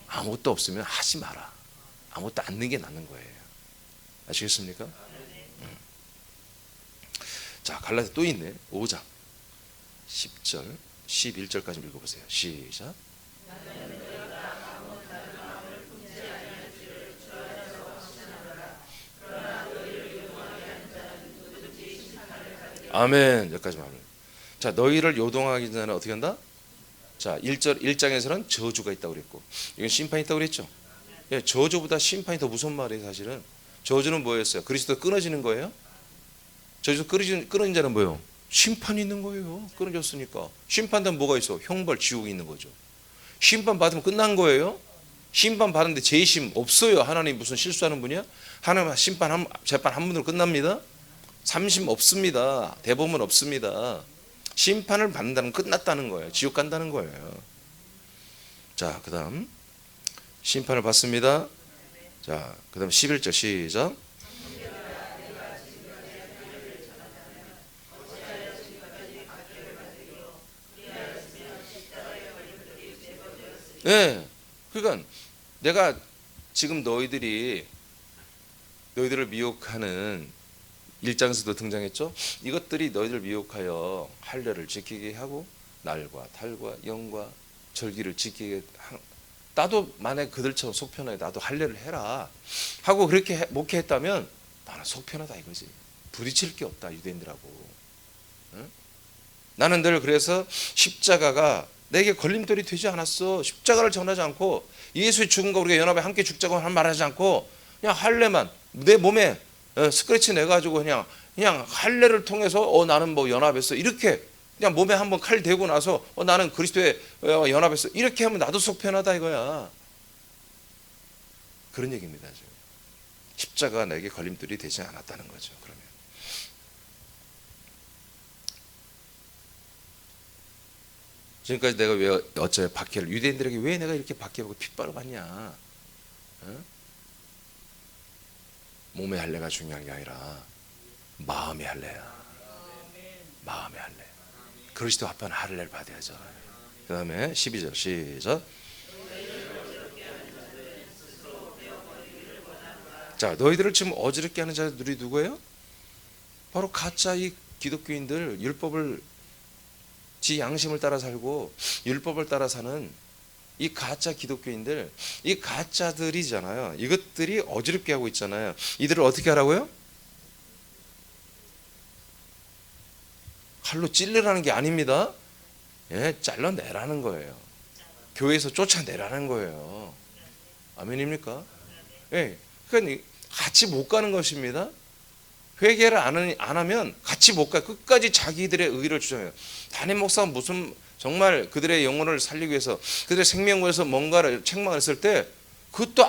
아무것도 없으면 하지 마라. 아무것도 않는 게 낫는 거예요. 아시겠습니까? 자, 갈라디아 또 있네. 5장 10절 11절까지 읽어보세요. 시작. 아멘. 여기까지 말합니다. 자, 너희를 요동하기 전에 어떻게 한다? 자, 1장에서는 저주가 있다고 그랬고 이건 심판이 있다고 그랬죠. 예, 저주보다 심판이 더 무서운 말이에요. 사실은 저주는 뭐였어요? 그리스도가 끊어지는 거예요. 저주에서 끊어진 자는 뭐예요? 심판이 있는 거예요. 끊어졌으니까. 심판단 뭐가 있어? 형벌, 지옥이 있는 거죠. 심판 받으면 끝난 거예요. 심판 받는데 재심 없어요. 하나님 무슨 실수하는 분이야? 하나님 재판 한 번으로 끝납니다. 삼심 없습니다. 대법원 없습니다. 심판을 받는다는 건 끝났다는 거예요. 지옥 간다는 거예요. 자, 그 다음 심판을 받습니다. 자, 그 다음 11절 시작. 네, 그러니까 내가 지금 너희들을 미혹하는 1장에서도 등장했죠. 이것들이 너희들 미혹하여 할례를 지키게 하고 날과 달과 영과 절기를 지키게 나도 만약 그들처럼 속편하게 나도 할례를 해라 하고 그렇게 목회했다면 나는 속편하다 이거지. 부딪힐 게 없다 유대인들하고. 응? 나는 늘 그래서 십자가가 내게 걸림돌이 되지 않았어. 십자가를 전하지 않고 예수의 죽음과 우리가 연합에 함께 죽자고 말하지 않고 그냥 할례만 내 몸에 스크래치 내가지고 그냥 할례를 통해서 나는 뭐 연합했어 이렇게 그냥 몸에 한번 칼 대고 나서 나는 그리스도에 연합했어 이렇게 하면 나도 속편하다 이거야. 그런 얘기입니다. 지금. 십자가가 내게 걸림돌이 되지 않았다는 거죠. 그러면 지금까지 내가 왜 어째 박해를 유대인들에게 왜 내가 이렇게 박해하고 핍박을 받냐? 어? 몸의 할례가 중요한 게 아니라 마음의 할례야. 마음의 할례. 그리스도 합한 할례를 받아야죠. 그 다음에 12절 시작. 자, 너희들을 지금 어지럽게 하는 자들이 누구예요? 바로 가짜 이 기독교인들, 율법을 지 양심을 따라 살고 율법을 따라 사는 이 가짜 기독교인들, 이 가짜들이잖아요. 이것들이 어지럽게 하고 있잖아요. 이들을 어떻게 하라고요? 칼로 찔르라는 게 아닙니다. 예, 잘라내라는 거예요. 교회에서 쫓아내라는 거예요. 아멘입니까? 예, 그러니까 같이 못 가는 것입니다. 회개를 안 하면 같이 못 가. 끝까지 자기들의 의의를 주장해요. 담임 목사가 무슨 정말 그들의 영혼을 살리기 위해서 그들의 생명을 위해서 뭔가를 책망을 했을 때 그것도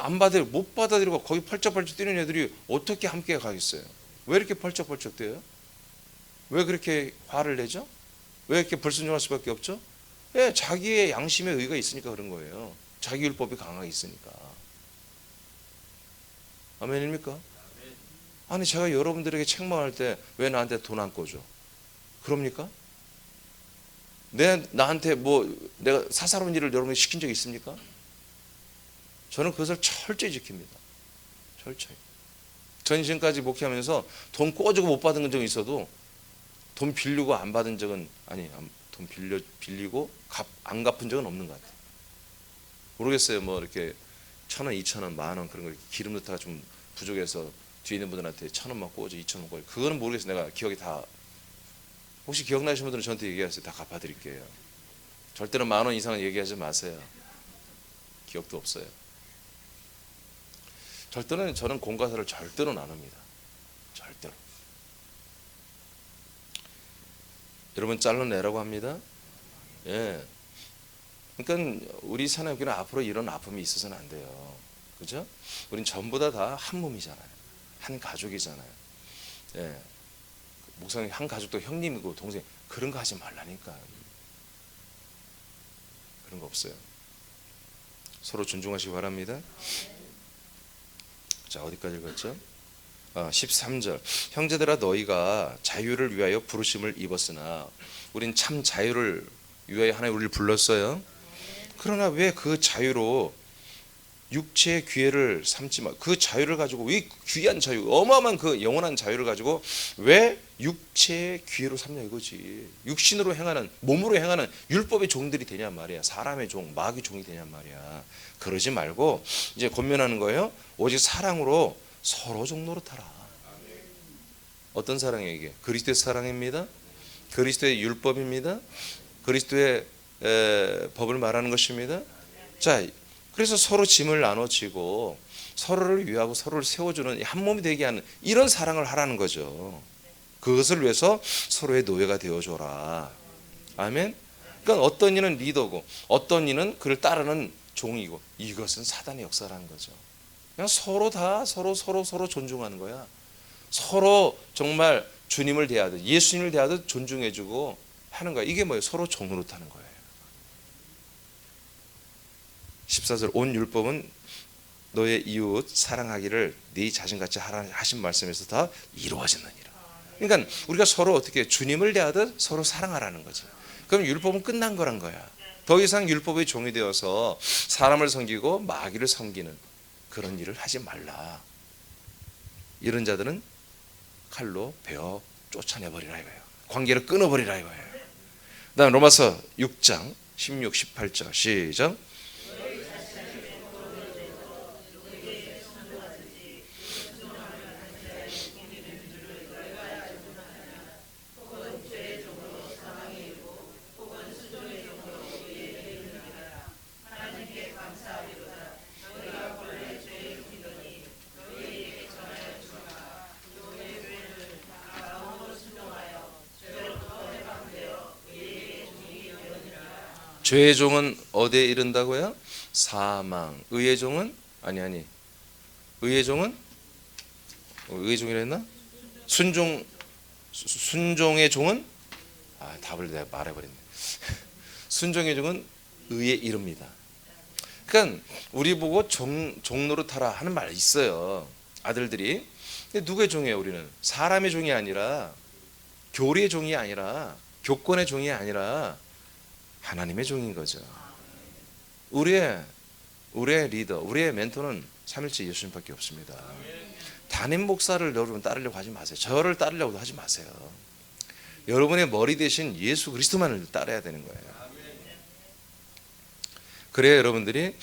못 받아들이고 거기 펄쩍펄쩍 뛰는 애들이 어떻게 함께 가겠어요? 왜 이렇게 펄쩍펄쩍 뛰어요? 왜 그렇게 화를 내죠? 왜 이렇게 불순종할 수밖에 없죠? 예, 자기의 양심의 의의가 있으니까 그런 거예요. 자기 율법이 강하게 있으니까. 아멘입니까? 아니 제가 여러분들에게 책망할 때 왜 나한테 돈 안 꿔줘? 그럽니까? 나한테 내가 사사로운 일을 여러분이 시킨 적 있습니까? 저는 그것을 철저히 지킵니다. 철저히. 전 지금까지 목회하면서 돈 꿔주고 못 받은 적은 있어도 돈 빌리고 안 받은 적은 돈 빌리고 안 갚은 적은 없는 것 같아요. 모르겠어요. 뭐 이렇게 1,000원, 2,000원, 10,000원 그런 거 기름 넣다가 좀 부족해서 뒤에 있는 분들한테 1,000원만 꿔줘, 2,000원 꿔줘. 그거는 모르겠어요. 내가 기억이 다. 혹시 기억나시는 분들은 저한테 얘기하세요. 다 갚아드릴게요. 절대로 10,000원 이상은 얘기하지 마세요. 기억도 없어요. 절대로 저는 공과사를 절대로 안 합니다. 절대로. 여러분 잘라내라고 합니다. 예. 그러니까 우리 사내교회는 앞으로 이런 아픔이 있어서는 안 돼요. 그죠? 우린 전부 다 한 몸이잖아요. 한 가족이잖아요. 예. 목사님 한 가족도 형님이고 동생 그런 거 하지 말라니까. 그런 거 없어요. 서로 존중하시기 바랍니다. 자, 어디까지 읽었죠? 13절. 형제들아 너희가 자유를 위하여 부르심을 입었으나 우린 참 자유를 위하여 하나님 우리를 불렀어요. 그러나 왜 그 자유로 육체의 기회를 삼지 마. 그 자유를 가지고 이 귀한 자유, 어마어마한 그 영원한 자유를 가지고 왜 육체의 기회로 삼냐 이거지. 육신으로 행하는, 몸으로 행하는 율법의 종들이 되냐 말이야. 사람의 종, 마귀 종이 되냐 말이야. 그러지 말고 이제 권면하는 거예요. 오직 사랑으로 서로 종노릇하라. 어떤 사랑이에요 이게? 그리스도의 사랑입니다. 그리스도의 율법입니다. 그리스도의 법을 말하는 것입니다. 자, 그래서 서로 짐을 나눠지고 서로를 위하고 서로를 세워주는 한 몸이 되게 하는 이런 사랑을 하라는 거죠. 그것을 위해서 서로의 노예가 되어줘라. 아멘. 그러니까 어떤 이는 리더고 어떤 이는 그를 따르는 종이고, 이것은 사단의 역사라는 거죠. 그냥 서로 다 서로 존중하는 거야. 서로 정말 주님을 대하듯 예수님을 대하듯 존중해주고 하는 거야. 이게 뭐예요? 서로 종노릇하는 거예요. 14절 온 율법은 너의 이웃 사랑하기를 네 자신같이 하라 하신 말씀에서 다 이루어지느니라. 그러니까 우리가 서로 어떻게 주님을 대하듯 서로 사랑하라는 거죠. 그럼 율법은 끝난 거란 거야. 더 이상 율법의 종이 되어서 사람을 섬기고 마귀를 섬기는 그런 일을 하지 말라. 이런 자들은 칼로 베어 쫓아내버리라 이거예요. 관계를 끊어버리라 이거예요. 그다음 로마서 6장 16, 18절 시작. 죄의 종은 어디에 이른다고요? 사망. 의의 종은 의의 종은 의의 종이라 했나? 순종의 종은 답을 내가 말해버렸네. 순종의 종은 의에 이릅니다. 그러니까 우리 보고 종노릇하라 하는 말 있어요. 아들들이. 근데 누구의 종이에요? 우리는 사람의 종이 아니라, 교리의 종이 아니라, 교권의 종이 아니라 하나님의 종인 거죠. 우리의 리더, 우리의 멘토는 삼일째 예수님밖에 없습니다. 담임 목사를 여러분 따르려고 하지 마세요. 저를 따르려고도 하지 마세요. 여러분의 머리 대신 예수 그리스도만을 따라야 되는 거예요. 그래야 여러분들이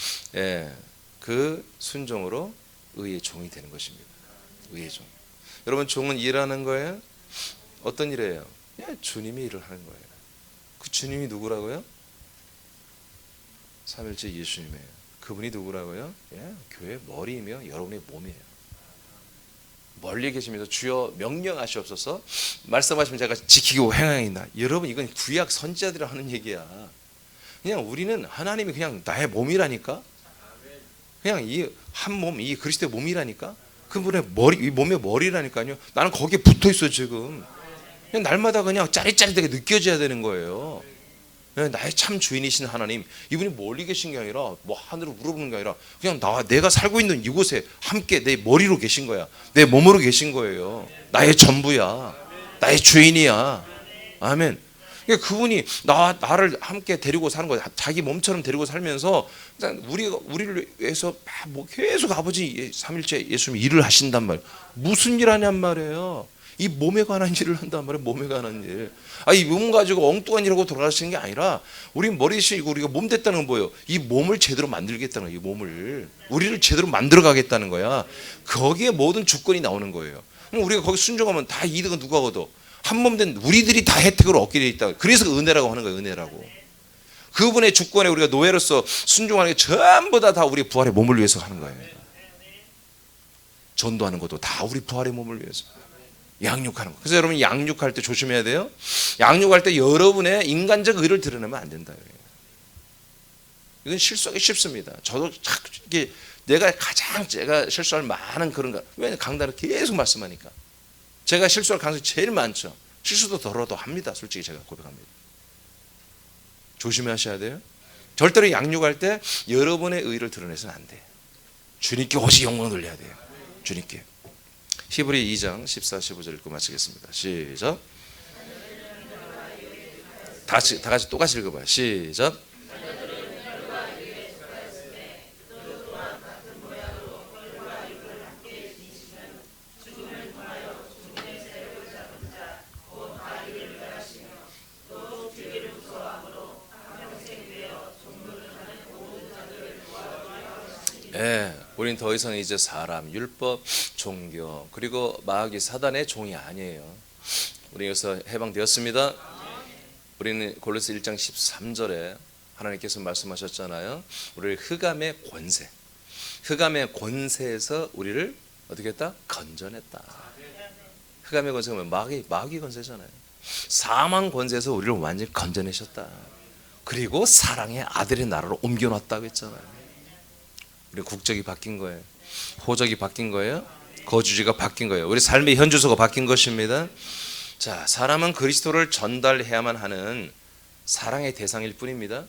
그 순종으로 의의 종이 되는 것입니다. 의의 종. 여러분, 종은 일하는 거예요? 어떤 일이에요? 주님이 일을 하는 거예요. 그 주님이 누구라고요? 삼일째 예수님이에요. 그분이 누구라고요? 교회 머리이며 여러분의 몸이에요. 멀리 계시면서 주여 명령하시옵소서 말씀하시면 제가 지키고 행하이나. 여러분, 이건 구약 선지자들이 하는 얘기야. 그냥 우리는 하나님이 그냥 나의 몸이라니까. 그냥 이 한 몸, 이 그리스도의 몸이라니까. 그분의 머리, 이 몸의 머리라니까요. 나는 거기에 붙어 있어 지금. 그냥 날마다 그냥 짜릿짜릿하게 느껴져야 되는 거예요. 나의 참 주인이신 하나님, 이분이 멀리 계신 게 아니라 뭐 하늘을 물어보는 게 아니라 그냥 내가 살고 있는 이곳에 함께 내 머리로 계신 거야. 내 몸으로 계신 거예요. 나의 전부야. 나의 주인이야. 아멘. 그러니까 그분이 나를 함께 데리고 사는 거야. 자기 몸처럼 데리고 살면서 우리를 위해서 계속 아버지 삼일째 예수님이 일을 하신단 말이에요. 무슨 일 하냔 말이에요. 이 몸에 관한 일을 한단 말이에요. 몸에 관한 일. 이 몸 가지고 엉뚱한 일하고 돌아가시는 게 아니라 우리 머리시고 우리가 몸 됐다는 건 뭐예요? 이 몸을 제대로 만들겠다는 거예요. 이 몸을 우리를 제대로 만들어 가겠다는 거야. 거기에 모든 주권이 나오는 거예요. 그럼 우리가 거기 순종하면 다 이득은 누가 얻어? 한 몸 된 우리들이 다 혜택을 얻게 돼 있다. 그래서 은혜라고 하는 거예요. 은혜라고. 그분의 주권에 우리가 노예로서 순종하는 게 전부 다 우리 부활의 몸을 위해서 하는 거예요. 전도하는 것도 다 우리 부활의 몸을 위해서. 양육하는 거. 그래서 여러분, 양육할 때 조심해야 돼요. 양육할 때 여러분의 인간적 의를 드러내면 안 된다. 이건 실수하기 쉽습니다. 저도 이게 제가 실수할 많은 그런 거. 왜 강단을 계속 말씀하니까. 제가 실수할 가능성이 제일 많죠. 실수도 덜어도 합니다. 솔직히 제가 고백합니다. 조심하셔야 돼요. 절대로 양육할 때 여러분의 의를 드러내서는 안 돼요. 주님께 오직 영광을 돌려야 돼요. 주님께. 히브리 2장 14, 15절 읽고 마치겠습니다. 시작. 다 같이 똑같이 읽어봐요. 시작. 우린 더 이상 이제 사람, 율법, 종교, 그리고 마귀 사단의 종이 아니에요. 우리 여기서 해방되었습니다. 우리는 골로새 1장 13절에 하나님께서 말씀하셨잖아요. 우리를 흑암의 권세, 흑암의 권세에서 우리를 어떻게 했다? 건져냈다. 흑암의 권세가 마귀 권세잖아요. 사망 권세에서 우리를 완전히 건져내셨다. 그리고 사랑의 아들의 나라로 옮겨놨다고 했잖아요. 우리 국적이 바뀐 거예요. 호적이 바뀐 거예요. 거주지가 바뀐 거예요. 우리 삶의 현주소가 바뀐 것입니다. 자, 사람은 그리스도를 전달해야만 하는 사랑의 대상일 뿐입니다.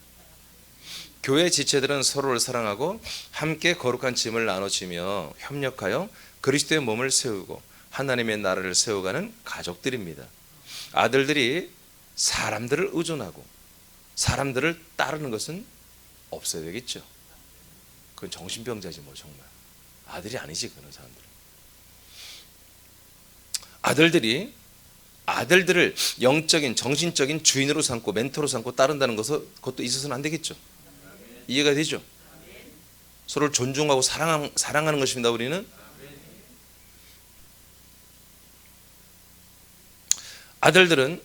교회 지체들은 서로를 사랑하고 함께 거룩한 짐을 나눠지며 협력하여 그리스도의 몸을 세우고 하나님의 나라를 세워가는 가족들입니다. 아들들이 사람들을 의존하고 사람들을 따르는 것은 없어야 되겠죠. 그건 정신병자지 뭐 정말. 아들이 아니지 그런 사람들은. 아들들을 영적인 정신적인 주인으로 삼고 멘토로 삼고 따른다는 것은 그것도 있어서는 안 되겠죠. 이해가 되죠? 서로를 존중하고 사랑하는 것입니다. 우리는 아들들은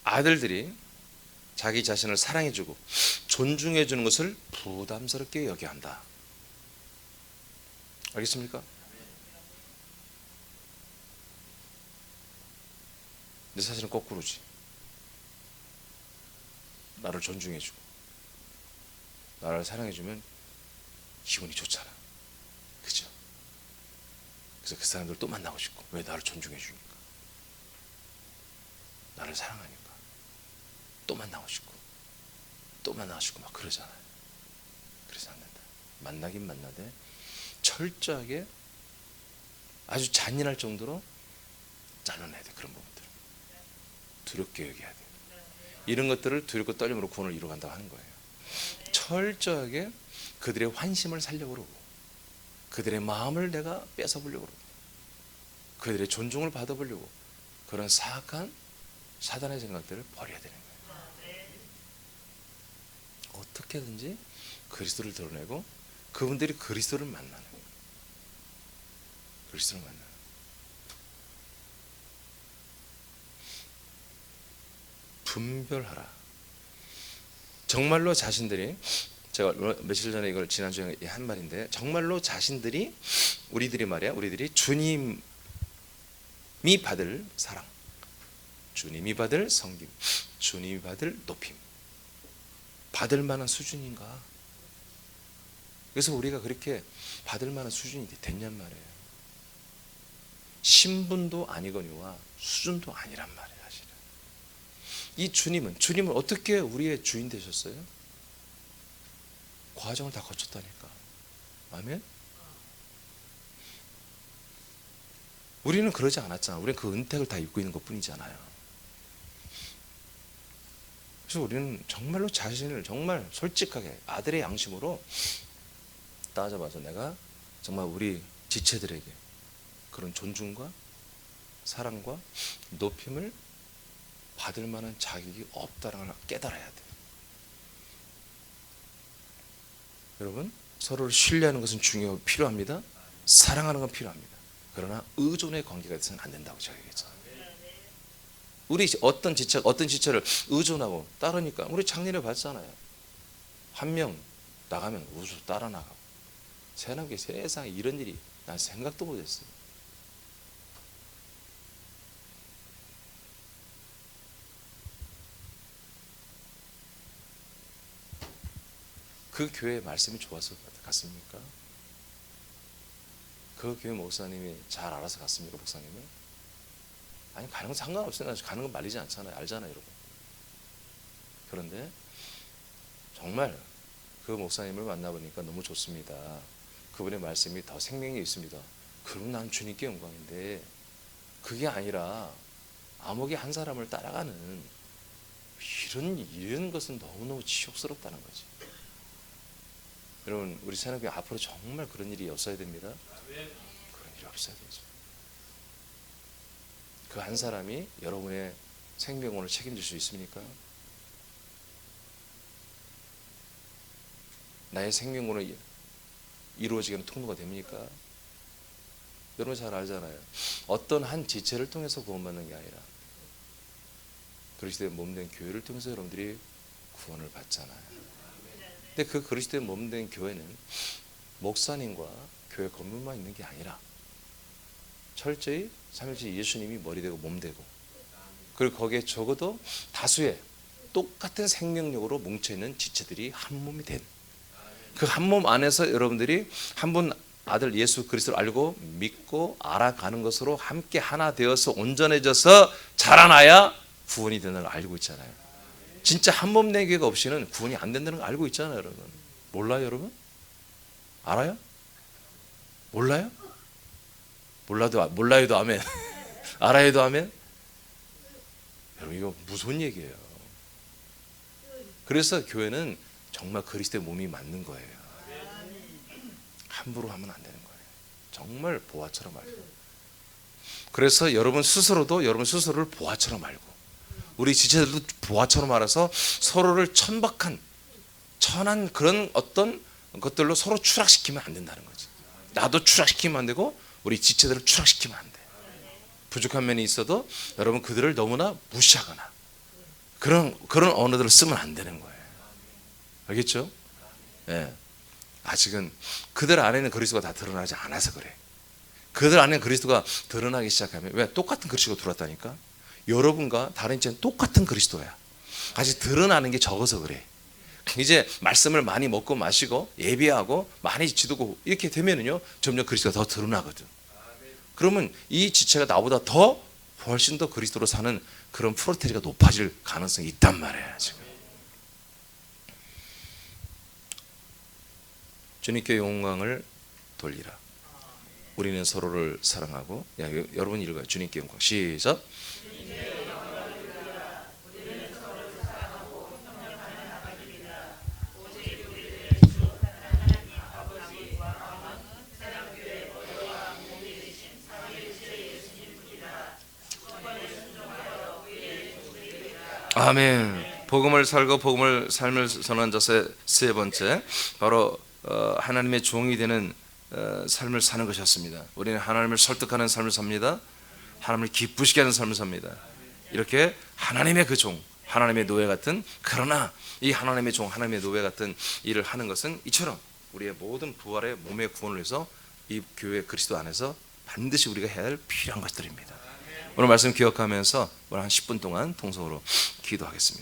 아들들이 자기 자신을 사랑해주고 존중해주는 것을 부담스럽게 여겨야 한다. 알겠습니까? 근데 사실은 거꾸로지. 나를 존중해주고 나를 사랑해주면 기분이 좋잖아. 그죠? 그래서 그 사람들 또 만나고 싶고. 왜? 나를 존중해주니까, 나를 사랑하니까. 또 만나고 싶고 막 그러잖아요. 그래서 안 된다. 만나긴 만나되 철저하게 아주 잔인할 정도로 잘라내야 돼. 그런 부분들을 두렵게 여겨야 돼. 이런 것들을 두렵고 떨림으로 구원을 이루어간다고 하는 거예요. 철저하게 그들의 환심을 살려고 그러고 그들의 마음을 내가 뺏어보려고 그러고 그들의 존중을 받아보려고 그런 사악한 사단의 생각들을 버려야 되는 거예요. 어떻게든지 그리스도를 드러내고 그분들이 그리스도를 만나는 거예요. 그리스도를 만나는 거예요. 분별하라. 정말로 자신들이, 제가 며칠 전에 이걸 지난주에 한 말인데, 정말로 자신들이 우리들이 주님이 받을 사랑, 주님이 받을 섬김, 주님이 받을 높임 받을 만한 수준인가? 그래서 우리가 그렇게 받을 만한 수준이 됐냔 말이에요. 신분도 아니거니와 수준도 아니란 말이에요. 사실은 이 주님은 어떻게 우리의 주인 되셨어요? 과정을 다 거쳤다니까. 아멘. 우리는 그러지 않았잖아. 우리는 그 은택을 다 입고 있는 것뿐이잖아요. 그래서 우리는 정말로 자신을 정말 솔직하게 아들의 양심으로 따져봐서 내가 정말 우리 지체들에게 그런 존중과 사랑과 높임을 받을 만한 자격이 없다는 걸 깨달아야 돼요. 여러분, 서로를 신뢰하는 것은 필요합니다. 사랑하는 건 필요합니다. 그러나 의존의 관계가 돼서는 안 된다고 제가 얘기했잖아요. 우리 어떤 지체를 의존하고 따르니까 우리 작년에 봤잖아요. 한 명 나가면 우수 따라 나가고. 세상에 이런 일이 난 생각도 못했어요. 그 교회 말씀이 좋아서 갔습니까? 그 교회 목사님이 잘 알아서 갔습니까? 목사님은? 아니, 가는 건 상관없어요. 가는 건 말리지 않잖아요. 알잖아요, 여러분. 그런데 정말 그 목사님을 만나보니까 너무 좋습니다. 그분의 말씀이 더 생명이 있습니다. 그럼 난 주님께 영광인데, 그게 아니라 아무개 한 사람을 따라가는 이런 것은 너무너무 치욕스럽다는 거지. 여러분, 우리 새누리 앞으로 정말 그런 일이 없어야 됩니다. 그런 일이 없어야 되죠. 그 한 사람이 여러분의 생명을 책임질 수 있습니까? 나의 생명으로 이루어지게 통로가 됩니까? 여러분 잘 알잖아요. 어떤 한 지체를 통해서 구원받는 게 아니라 그리스도의 몸된 교회를 통해서 여러분들이 구원을 받잖아요. 근데 그 그리스도의 몸된 교회는 목사님과 교회 건물만 있는 게 아니라 철저히 삼일째 예수님이 머리 되고 몸 되고, 그리고 거기에 적어도 다수의 똑같은 생명력으로 뭉쳐있는 지체들이 한 몸이 된, 그 한 몸 안에서 여러분들이 한 분 아들 예수 그리스도를 알고 믿고 알아가는 것으로 함께 하나 되어서 온전해져서 자라나야 구원이 되는 걸 알고 있잖아요. 진짜 한 몸 된 교회가 없이는 구원이 안 된다는 걸 알고 있잖아요. 여러분 몰라요? 여러분 알아요? 몰라요? 몰라요도 아멘. 알아요도 아멘. 여러분 이거 무서운 얘기예요. 그래서 교회는 정말 그리스도의 몸이 맞는 거예요. 함부로 하면 안 되는 거예요. 정말 보화처럼 알고. 그래서 여러분 스스로도 여러분 스스로를 보화처럼 알고, 우리 지체들도 보화처럼 알아서 서로를 천한 그런 어떤 것들로 서로 추락시키면 안 된다는 거지. 나도 추락시키면 안 되고 우리 지체들을 추락시키면 안 돼. 부족한 면이 있어도 여러분 그들을 너무나 무시하거나 그런 언어들을 쓰면 안 되는 거예요. 알겠죠? 예. 아직은 그들 안에는 그리스도가 다 드러나지 않아서 그래. 그들 안에는 그리스도가 드러나기 시작하면, 왜? 똑같은 그리스도가 들어왔다니까. 여러분과 다른 이체는 똑같은 그리스도야. 아직 드러나는 게 적어서 그래. 이제 말씀을 많이 먹고 마시고 예배하고 많이 지도고 이렇게 되면은요 점점 그리스도가 더 드러나거든. 그러면 이 지체가 나보다 더 훨씬 더 그리스도로 사는 그런 프로테리가 높아질 가능성이 있단 말이야. 지금 주님께 영광을 돌리라. 우리는 서로를 사랑하고, 여러분 읽어요. 주님께 영광. 시작. 아멘. 복음을 살고 복음을 삶을 선한 자세 세 번째, 바로 하나님의 종이 되는 삶을 사는 것이었습니다. 우리는 하나님을 설득하는 삶을 삽니다. 하나님을 기쁘시게 하는 삶을 삽니다. 이렇게 하나님의 그 종, 하나님의 노예 같은, 그러나 이 하나님의 종, 하나님의 노예 같은 일을 하는 것은 이처럼 우리의 모든 부활의 몸의 구원을 위해서 이 교회 그리스도 안에서 반드시 우리가 해야 할 필요한 것들입니다. 오늘 말씀 기억하면서 오늘 한 10분 동안 통성으로 기도하겠습니다.